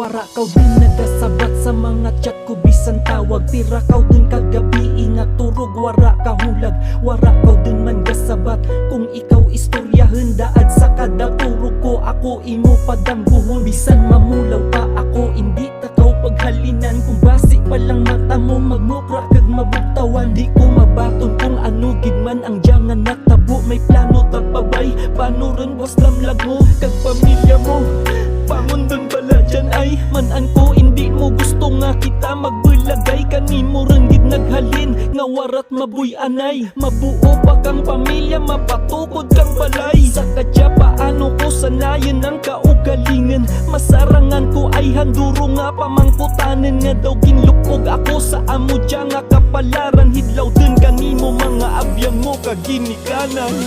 Wara kaw din nagasabat sa mga chat ko bisan tawag. Tira kaw din kagabi ingat turog, wara kahulag. Wara kaw din man gasabat kung ikaw istoryahan daad sa kada turog ko. Ako imo padangguhon bisan mamulaw pa ako, hindi takaw paghalinan. Kung basi pa lang mata mo magmukra kag mabuktawan, di ko mabaton kung ano gid man ang diyangan natabo. May plano tapabay paano ron was lamlag mo kag pamilya mo. Pangon dun bala dyan ay manan ko, hindi mo gusto nga kita magbulagay. Kanimo rin gid naghalin nga warat mabuy anay. Mabuo pa kang pamilya, mapatukod kang balay. Sa kadya paano ko sanayan ang kaugalingan. Masarangan ko ay handuro nga pamangkutanan. Nga daw ginlupog ako sa amo dya nga kapalaran. Hidlaw din kanimo mga abyang mo kaginikanan.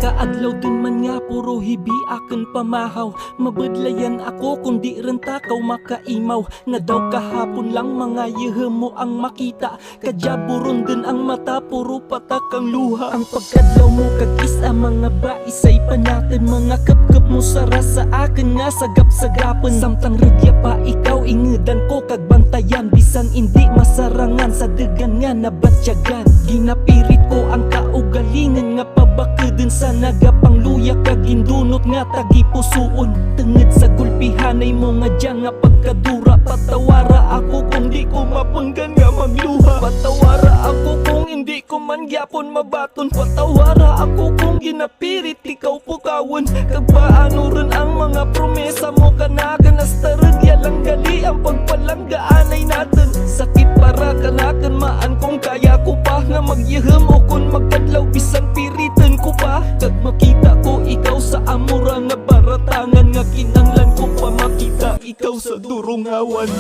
Kaadlaw din man nga puro hibi akin pamahaw. Mabadlayan ako kundi rin takaw makaimaw. Nga daw kahapon lang mga yehe mo ang makita. Kadyaburon din ang mata, puro patakang luha. Ang pagkadlaw mo kag-isa mga baisay pa natin. Mga kapkap mo sara sa akin nga sagap-sagapan. Samtang radya pa ikaw ingedan ko kag bantayan. Bisan hindi masarangan sa degan nga nabatyagan. Ginapirit ko ang kaugalingan nga pabakadin sa nagapang luya kag gindunot nga tagipusoon. Tenged sa gulpihanay mo nga dya nga pagkadura. Patawara ako kung di ko mapanggan nga magluha. Patawara ako kung hindi ko man gyapon mabaton. Patawara ako kung ginapirit ikaw pukawon. Kag paano rin ang mga promesa mo kanakan. Hasta radya lang gali ang pagpalanggaanay natin. Sakit para kanakan maan kung kaya ko pa nga magyahem o kung magkadlaw bisan piritan ko pa. Kag makita ko ikaw sa amura nga baratangan. Nga kinanglan ko pa makita ikaw sa durungawan.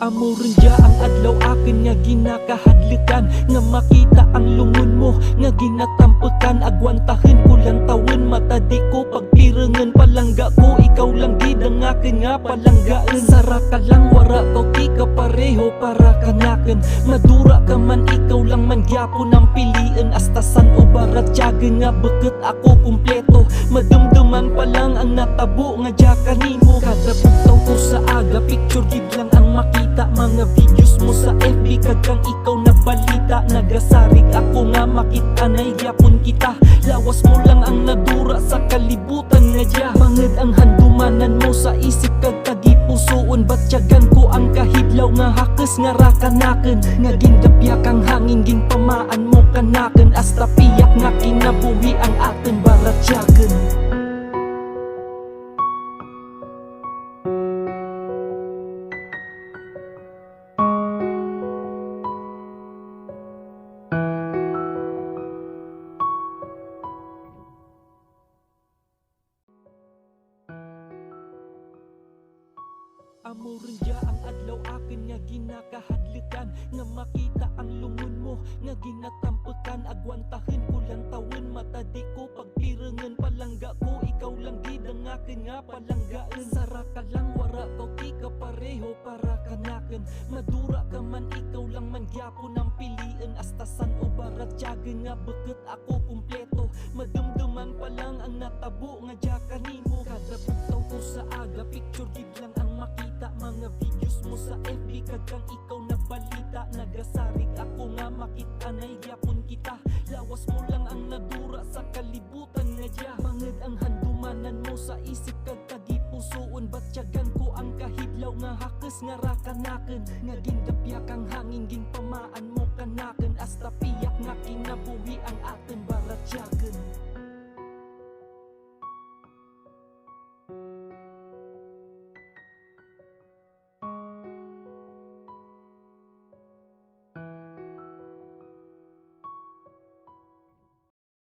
Amo rin dya ang adlaw akin nga ginakahadlikan. Nga makita ang lungon mo nga ginatamputan. Agwantahin ko lang tawon mata di ko pagpirangan. Palangga ko ikaw lang gid ang akin nga palanggaan. Sara ka lang wara kaw ti ka pareho para kanakan. Madura ka man ikaw lang man gyapon ang piliin. Astasan o barat tiyagan nga beket ako kumpleto. Madumduman pa lang ang natabo nga dya kanimo. Kada bugtaw ko sa aga picture gid lang ang makita. Mga videos mo sa FB kagang ikaw na balita. Nagasarig ako nga makita na gyapon kita. Lawas mo lang ang nadura sa kalibutan nga dya. Manged ang handumanan mo sa isip kag tagipusoon. Batyagan ko ang kahidlaw nga hakes nga rakanaken. Nga gindapyak ang hangin ginpamaan mo kanaken. Hasta piyak nga kinabuhi ang atin baratyagan. Amo rin dya ang adlaw akin nga ginakahadlikan. Nga makita ang lungon mo nga ginatamputan. Agwantahin ko lang tawon mata di ko pagpirangan. Palangga ko ikaw lang gid ang akin nga palanggaan. Sara ka lang wara kaw ti ka pareho para kanakan. Madura ka man ikaw lang man gyapon ang piliin. Astasan o barat tiyagan nga beket ako kumpleto. Madumduman pa lang ang natabo nga dya kanimo. Kada bugtaw ko sa aga picture gid lang ang makita. Mga videos mo sa FB kagang ikaw na balita. Nagasarig ako nga makita na gyapon kita. Lawas mo lang ang nadura sa kalibutan nga dya. Pulos nga ra kanaken, nga gingapyak ang hangin, ging pamaan mo kanaken. Hasta piyak nga kinabuhi ang